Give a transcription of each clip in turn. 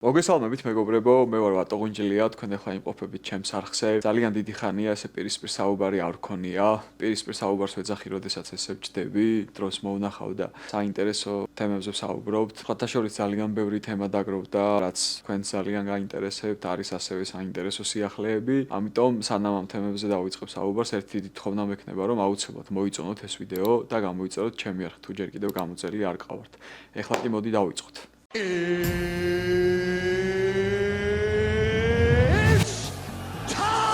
მოგესალმებით მეგობრებო, მე ვარ ვატო გუნჯილია, თქვენ ახლა იმყოფებით ჩემს არხზე. ძალიან დიდი ხანია ესე პირისპირ საუბარი არ გქონია. პირისპირ საუბარს ვეძახი, როდესაც ესე ვჭდები, დროს მოვნახავ და საინტერესო თემებზე ვსაუბრობთ. ხათაშორის ძალიან ბევრი თემა დაგროვდა, რაც თქვენს ძალიან გაინტერესებთ, არის ასევე საინტერესო სიახლეები. ამიტომ სანამ ამ თემებზე დავიწყებ საუბარს, ერთი დიდი თხოვნა მექნება, რომ აუცილებლად მოიწონოთ ეს ვიდეო და გამოიწეროთ ჩემი არხით, თუ ჯერ კიდევ გამოწერილი არ გყავართ. ეხლა კი მოდი დავიწყოთ. It's time!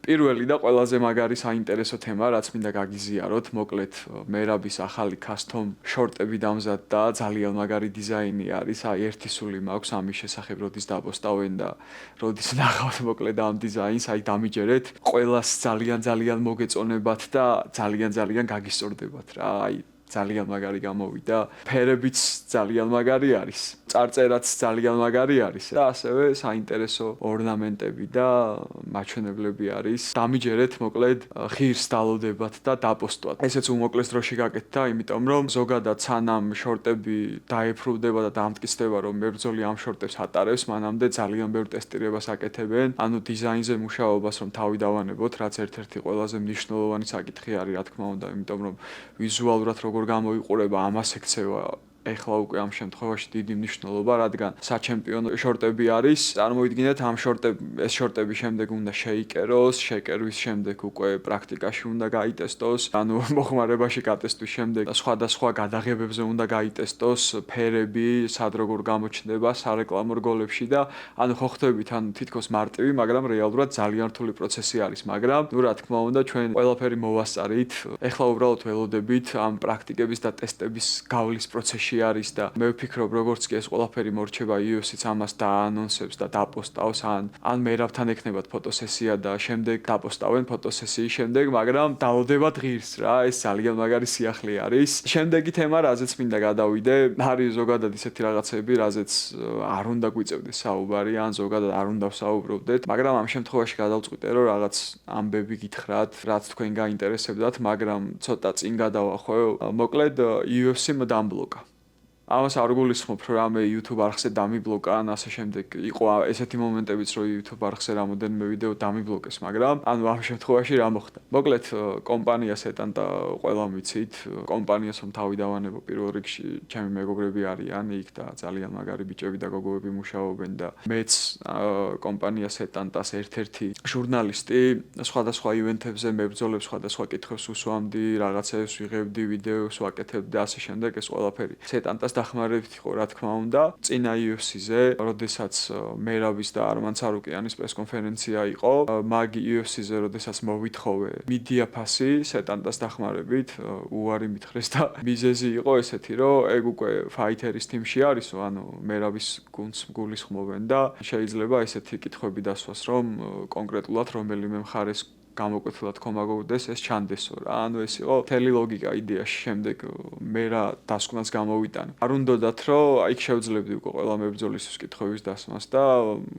პირველი და ყველაზე მაგარი საინტერესო თემა, რაც მინდა გაგიზიაროთ, მოკლედ მერაბის ახალი custom შორტები დამზადდა, ძალიან მაგარი დიზაინი არის, აი ერთი სული მაქვს ამის შესახებ, როდის დაპოსტავენ და როდის ნახავთ მოკლედ ამ დიზაინს, აი დამიჯერეთ, ყველას ძალიან მოგეწონებათ და ძალიან გაგისწორდებათ რა, აი ძალიან მაგარი გამოვიდა, ფერებიც ძალიან მაგარი არის, წარწერაც ძალიან მაგარი არის და ასევე საინტერესო ორნამენტები და მაჩვენებლები არის. დამიჯერეთ, მოკლედ ღირს დალოდებათ და დაპოსტვათ. ესეც უმოკლეს დროში გაკეთდა, იმიტომ რომ ზოგადად სანამ შორტები დაეფრუდება და დამტკიცდება, რომ მებრძოლი ამ შორტებს ატარებს, მანამდე ძალიან ბევრ ტესტირებას აკეთებენ, ანუ დიზაინზე მუშაობას რომ თავი დავანებოთ, რაც ერთ-ერთი ყველაზე მნიშვნელოვანი საკითხი არის, რა თქმა უნდა, იმიტომ რომ ვიზუალურად როგორ გამოიყურება ამას ექცევა ეხლა უკვე ამ შემთხვევაში დიდი მნიშვნელობა, რადგან საჩემპიონო შორტები არის. წარმოიდგინეთ, ეს შორტები შემდეგ უნდა შეიკეროს, შეკერვის შემდეგ უკვე პრაქტიკაში უნდა გაიტესტოს, ანუ მოხმარებაში გატესტვის შემდეგ სხვადასხვა გადაღებებზე უნდა გაიტესტოს ფერები, სად როგორ გამოჩნდება სარეკლამო რგოლებში და ანუ ხო ხვდებით, ანუ თითქოს მარტივი, მაგრამ რეალურად ძალიან რთული პროცესი არის, მაგრამ ნუ რა თქმა უნდა, ჩვენ ყველაფერი მოვასწარით. ეხლა უბრალოდ ველოდებით ამ პრაქტიკების და ტესტების გავლის პროცესში არის და მე ვფიქრობ, როგორც კი ეს ყველაფერი მორჩება UFC-ც ამას დაანონსებს და დაპოსტავს, ან მერაბთან ექნებათ ფოტოსესია და შემდეგ დაპოსტავენ ფოტოსესიის შემდეგ, მაგრამ დაოდებათ ღირს რა, ეს ძალიან მაგარი სიახლე არის. შემდეგი თემა, რაზეც მინდა გადავიდე, არის ზოგადად ისეთი რაღაცები, რაზეც არ უნდა გვიწევდეს საუბარი, ან ზოგადად არ უნდა ვსაუბრობდეთ, მაგრამ ამ შემთხვევაში გადავწყვიტე, რომ რაღაც ამბები გითხრათ, რაც თქვენ გაინტერესებდათ, მაგრამ ცოტა წინ გადავახვევ. მოკლედ UFC-მ დამბლოკა. ამას არ გულისხმობ, რომ რამე YouTube არხზე დამიბლოკა, ან ასე შემდეგ. იყო ესეთი მომენტებიც, რომ YouTube არხზე რამოდენიმე ვიდეო დამიბლოკეს, მაგრამ ანუ ამ შემთხვევაში რა მოხდა? მოკლედ კომპანია სეტანტა ყველამ ვიცით, კომპანიას რომ თავი დავანებო პირველ რიგში, ჩემი მეგობრები არიან იქ და ძალიან მაგარი ბიჭები და გოგოები მუშაობენ და მეც კომპანია სეტანტას ერთ-ერთი ჟურნალისტი, სხვადასხვა ივენთებზე მებრძოლებს სხვადასხვა კითხვებს უსვამდი, რაღაცებს ვიღებდი, ვიდეოს ვაკეთებდი და ასე შემდეგ, ეს ყველაფერი სეტანტას დახმარებით იყო, რა თქმა უნდა, წინა UFC-ზე, როდესაც მერაბის და არმან ცარუკიანის პრესკონფერენცია იყო, მაგ UFC-ზე, როდესაც მოვითხოვე მედია ფასი სეტანტას დახმარებით, უარი მითხრეს და მიზეზი იყო ესეთი, რომ ეგ უკვე ფაითერის თიმში არისო, ანუ მერაბის გუნდს გულისხმობენ და შეიძლება ესეთი კითხვები დასვას, რომ კონკრეტულად რომელიმე მხარეს გამოკვეთილად ხომაგოვდეს ეს ჩანდესო რა. ანუ ეს იყო მთელი ლოგიკა იდეაში. შემდეგ მე რა დასკვნას გამოვიტანე. არ უნდათ რომ აიქ შევძლებდი უკვე ყველა მებრძოლისთვის კითხვების დასმას და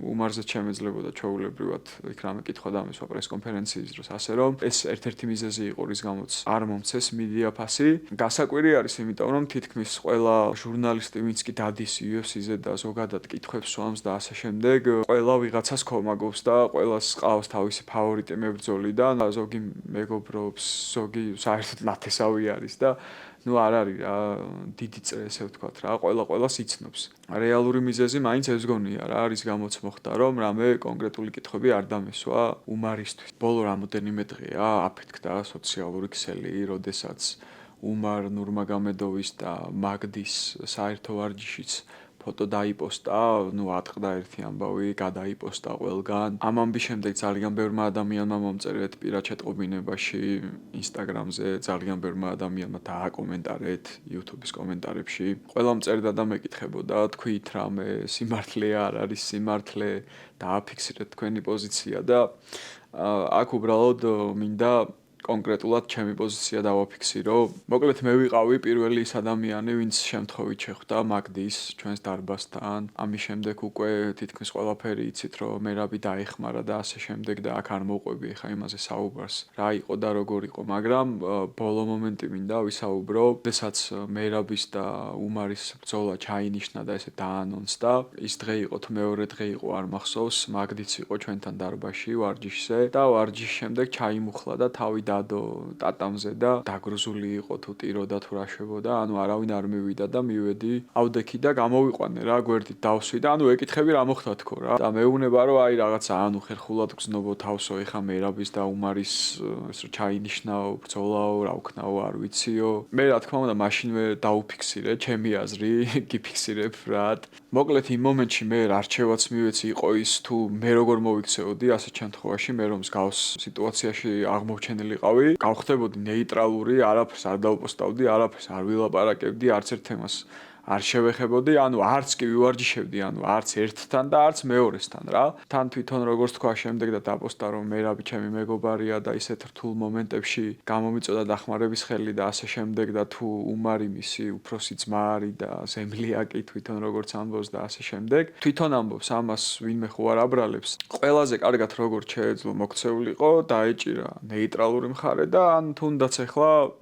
უმარზე შემეძლებოდა ჩვეულებრივად იქ რამე კითხვა დამისვა პრესკონფერენციის დროს, ასე რომ ეს ერთ-ერთი მიზეზი იყო, რის გამოც არ მომცეს მედია ფასი. გასაკვირი არის, იმიტომ რომ თითქმის ყველა ჟურნალისტი, ვინც კი დადის UFC-ზე და ზოგადად კითხვებს სვამს და ასე შემდეგ, ყველა ვიღაცას ხომაგობს და ყველას ყავს თავისი ფავორიტი მებრძოლი და ზოგი მეგობრობს, ზოგი საერთოდ ნათესავი არის და ნუ არ არის რა დიდი წრე ესე ვთქვათ რა, ყველას იცნობს. რეალური მიზეზი მაინც ეს გონია რა, არის გამოც მოხდა, რომ რამე კონკრეტული კითხვები არ დამესვა უმარისთვის. ბოლო რამოდენიმე დღეა აფეთქდა სოციალური ქსელი, როდესაც უმარ ნურმაგომედოვის და მაგდის საერთო ვარჯიშიც ფოტო დაიპოსტა, ნუ ატყდა ერთი ამბავი, გადაიპოსტა ყველგან. ამ ამბის შემდეგ ძალიან ბევრმა ადამიანმა მომწერეთ პირად შეტყობინებაში, Instagram-ზე, ძალიან ბევრმა ადამიანმა დააკომენტარეთ YouTube-ის კომენტარებში. ყველამ წერდა და მეკითხებოდა, თქვით რამე სიმართლეა, არ არის სიმართლე, დააფიქსირეთ თქვენი პოზიცია და აქ უბრალოდ მინდა კონკრეტულად ჩემი პოზიცია დავაფიქსირო. მოკლედ მე ვიყავი პირველი ის ადამიანი, ვინც შემთხვევით შეხვდა მაგდის ჩვენს დარბაზთან. ამის შემდეგ უკვე თითქმის ყველაფერი იცით, რომ მერაბი დაეხმარა და ასე შემდეგ და აქ არ მოყვები ხა იმაზე საუბარს. რა იყო და როგორ იყო, მაგრამ ბოლო მომენტი მინდა ვისაუბრო, როდესაც მერაბის და უმარის ბრძოლა ჩაინიშნა და ესე დაანონსდა. ის დღე იყო თუ მეორე დღე იყო არ მახსოვს, მაგდიც იყო ჩვენთან დარბაზში ვარჯიშზე და ვარჯიშის შემდეგ ჩაიმუხლა და თავი დადო ტატამზე და დაგრუზული იყო თუ ტიროდა თუ რა შვებოდა, ანუ არავინ არ მივიდა და მივედი ავდექი და გამოვიყვანე რა გვერდით დავსვი და ანუ ეკითხები რა მოხდა თქო რა და მეუბნება რომ აი რაღაცა ანუ ხერხულად გზნობო თავსო ეხა მერაბის და უმარის ეს რო ჩაინიშნაო ბრძოლაო რა ვქნაო არ ვიციო მე რა თქმა უნდა მაშინვე დაუფიქსირე ჩემი აზრი გიფიქსირებ რა მოკლედ იმ მომენტში მე არჩევაც მივეცი იყო ის თუ მე როგორ მოვიქცეოდი ასეთ შემთხვევაში მე რომ მსგავს სიტუაციაში აღმოჩენილიყავი გავხდებოდი ნეიტრალური არაფერს არ დავპოსტავდი არაფერს არ ვილაპარაკებდი არც ერთ თემას არ შევეხებოდი, ანუ არც კი ვივარჯიშებდი, ანუ არც ერთთან და არც მეორესთან რა. თან თვითონ როგორც თქვა შემდეგ და დაპოსტა რომ მერაბი ჩემი მეგობარია და ისეთ რთულ მომენტებში გამომიწოდა დახმარების ხელი და ასე შემდეგ და თუ უმარი მისი უფროსი ძმა არის და ზემლიაკი თვითონ როგორც ამბობს და ასე შემდეგ. თვითონ ამბობს ამას ვინმე ხო არ აბრალებს. ყველაზე კარგად როგორც შეეძლო მოქცეულიყო, დაეჭირა ნეიტრალური მხარე და ან თუნდაც ახლა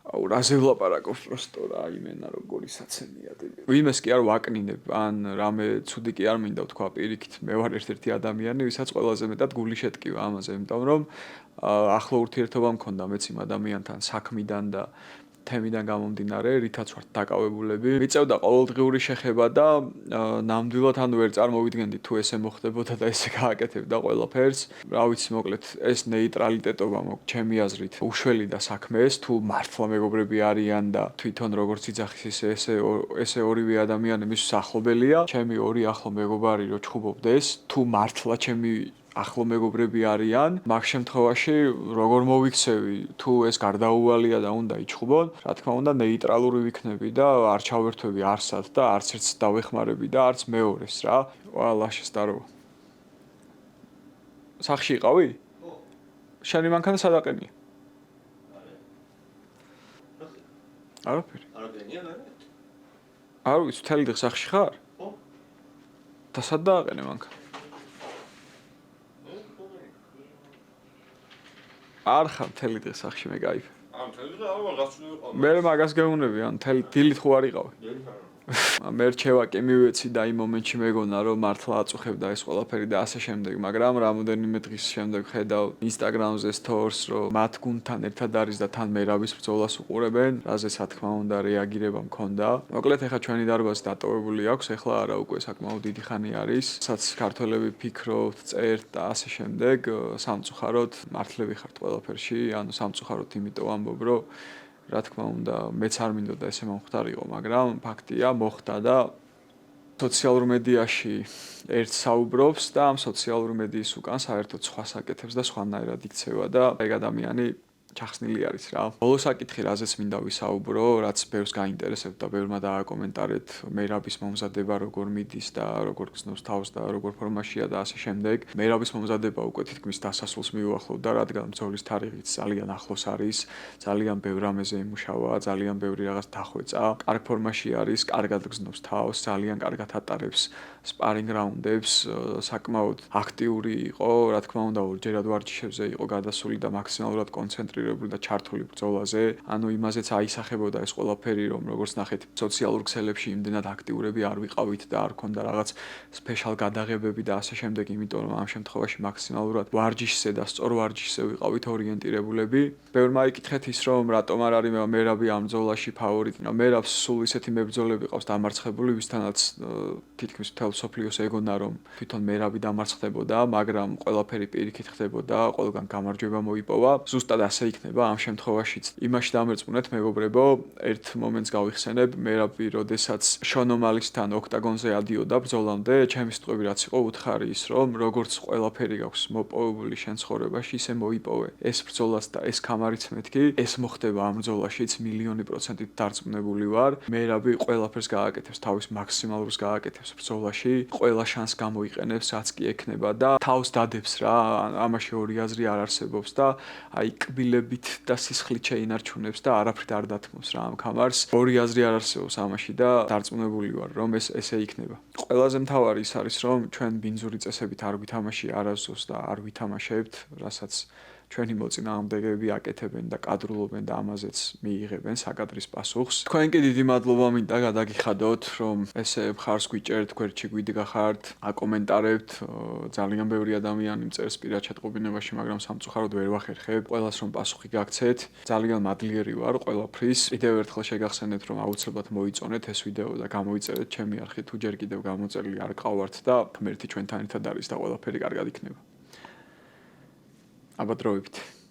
აუ რაზე ვლაპარაკობ პროსტო რა იმენა როგორი საცენია დები. ვინმეს კი არ ვაკნინებ, ან რამე ცუდი კი არ მინდა ვთქვა პირიქით, მე ვარ ერთ-ერთი ადამიანი, ვისაც ყველაზე მეტად გული შეტკივა ამაზე, იმიტომ რომ ახლო ურთიერთობა მქონდა მეც იმ ადამიანთან საქმიდან და თემიდან გამომდინარე, რითაც ვართ დაკავებულები. მიწევდა ყოველდღიური შეხება და ნამდვილად ანუ ვერ წარმოვიდგენდი თუ ესე მოხდებოდა და ესე გააკეთებდა ყველაფერს. რა ვიცი, მოკლედ ეს ნეიტრალიტეტობა ჩემი აზრით უშველი და საქმეს, თუ მართლა მეგობრები არიან და თვითონ როგორც იძახის ესე ორივე ადამიანი მის ახლობელია. ჩემი ორი ახლო მეგობარი რო ჩხუბობდეს, თუ მართლა ჩემი ახლო მეგობრები არიან, მაგ შემთხვევაში როგორ მოვიქცევი, თუ ეს გარდაუვალია და უნდა იჩხუბონ, რა თქმა უნდა ნეიტრალური ვიქნები და არ ჩავერთვები არსად და არც ერთს დავეხმარები და არც მეორეს რა. ვალაშე სტარო. სახში იყავი? ხო. შენი მანქანა სად აყენია? არაფერი. არ აყენია რა? არ ვიცი, მთელი დღე სახში ხარ? ხო. და სად დააყენე მანქანა? არ ხარ მთელი დღე სახში მე кайფ. მთელი დღე არა, რაღაც უნდა ვიყავ. მე მაგას გეუნები, ან მთელი დილით ხო არ იყავი? მე რჩევა კი მივეცი და იმ მომენტში მეგონა რომ მართლა აწუხებდა ეს ყველაფერი და ასე შემდეგ, მაგრამ რამოდენიმე დღის შემდეგ ხედავ Instagram-ზე stories, რომ მათ გუნდთან ერთად არის და თან მერაბის ბრძოლას უყურებენ, რაზეც რა თქმა უნდა რეაგირება მქონდა. მოკლედ ეხა ჩვენი დარბაზი დატოვებული აქვს, ეხლა არა უკვე საკმაოდ დიდი ხანი არის, სადაც ქართველები ფიქრობთ, წერთ და ასე შემდეგ, სამწუხაროდ მართლები ხართ ყველაფერში, ანუ სამწუხაროდ იმიტომ ამბობ, რომ რა თქმა უნდა, მეც არ მინდოდა ესე მომხდარიყო, მაგრამ ფაქტია, მოხდა და სოციალურ მედიაში ერთ საუბრობს და ამ სოციალურ მედიის უკან საერთოდ სხვა საკეთებს და სხვანაირად იქცევა და ეგ ადამიანი ჩახსნილი არის რა. ბოლო საკითხი, რაზეც მინდა ვისაუბრო, რაც ბევრს გაინტერესებდა და ბევრმა დააკომენტარეთ მერაბის მომზადება როგორ მიდის და როგორ გრძნობს თავს და როგორ ფორმაშია და ასე შემდეგ. მერაბის მომზადება უკვე თითქმის დასასრულს მიუახლოვდა, რადგან ბრძოლის თარიღიც ძალიან ახლოს არის, ძალიან ბევრ რამეზე იმუშავა, ძალიან ბევრი რაღაც დახვეწა. კარგ ფორმაში არის, კარგად გრძნობს თავს, ძალიან კარგად ატარებს სპარინგ რაუნდებს, საკმაოდ აქტიური იყო, რა თქმა უნდა, ორჯერად ვარჯიშებზე იყო გადასული და მაქსიმალურად კონცენტრირებული და ჩართული ბრძოლაზე. ანუ იმაზეც აისახებოდა ეს ყველაფერი, რომ როგორც ნახეთ, სოციალურ ქსელებში იმდენად აქტიურები არ ვიყავით და არ ქონდა რაღაც სპეშალ გადაღებები და ასე შემდეგ, იმიტომ რომ ამ შემთხვევაში მაქსიმალურად ვარჯიშზე და სწორ ვარჯიშზე ვიყავით ორიენტირებულები. ბევრმა იკითხეთ ის, რომ რატომ არ არის მერაბი ამ ბრძოლაში ფავორიტი. მერაბს სულ ისეთი მებრძოლები ყავს დამარცხებული, ვისთანაც თითქმის მთელ მსოფლიოს ეგონა, რომ თვითონ მერაბი დამარცხდებოდა, მაგრამ ყველაფერი პირიქით ხდებოდა, ყველგან გამარჯვება მოიპოვა. ზუსტად ასე იქნება ამ შემთხვევაშიც. იმაში დამერწმუნეთ მეგობრებო, ერთ მომენტს გავიხსენებ, მერაბი, როდესაც შონომალისთან ოქტაგონზე ადიოდა ბრძოლამდე, ჩემი სიტყვები რაც იყო უთხარი ის, რომ როგორც ყველაფერი გაქვს მოპოვებული შენ ცხოვრებაში, ისე მოიპოვე ეს ბრძოლაც და ეს კამარიც მეთქი, ეს მოხდება ამ ბრძოლაშიც 1,000,000% დარწმუნებული ვარ. მერაბი ყველაფერს გააკეთებს, თავის მაქსიმალურს გააკეთებს ბრძოლაში, ყველა შანსს გამოიყენებს, რაც კი ექნება და თავს დადებს რა, ამაში ორი აზრი არ არსებობს და აი კბილებით და სისხლით შეინარჩუნებს და არაფრით არ დათმობს რა ამ კამარს. ორი აზრი არ არსებობს ამაში და დარწმუნებული ვარ, რომ ეს ესე იქნება. ყველაზე მთავარი ის არის, რომ ჩვენ ბინძური წესებით არ ვითამაში არასდროს და არ ვითამაშებთ, რასაც ჩვენი მოწინააღმდეგეები აკეთებენ და კადრულობენ და ამაზეც მიიღებენ საკადრის პასუხს. თქვენ კი დიდი მადლობა მინდა გადაგიხადოთ, რომ ესე მხარს გვიჭერთ, გვერდში გვიდგახართ, აკომენტარებთ. ძალიან ბევრი ადამიანი მწერს პირად ჩატყობინებაში, მაგრამ სამწუხაროდ ვერ ვახერხებ. ყველას რომ პასუხი გაგცეთ, ძალიან მადლიერი ვარ ყველაფრის. კიდევ ერთხელ შეგახსენეთ, რომ აუცილებლად მოიწონეთ ეს ვიდეო და გამოიწერეთ ჩემი არხით, თუ ჯერ კიდევ გამოწერილი არ გყავართ და ღმერთი ჩვენთან ერთად არის და ყველაფერი კარგად იქნება. აბა დროებით.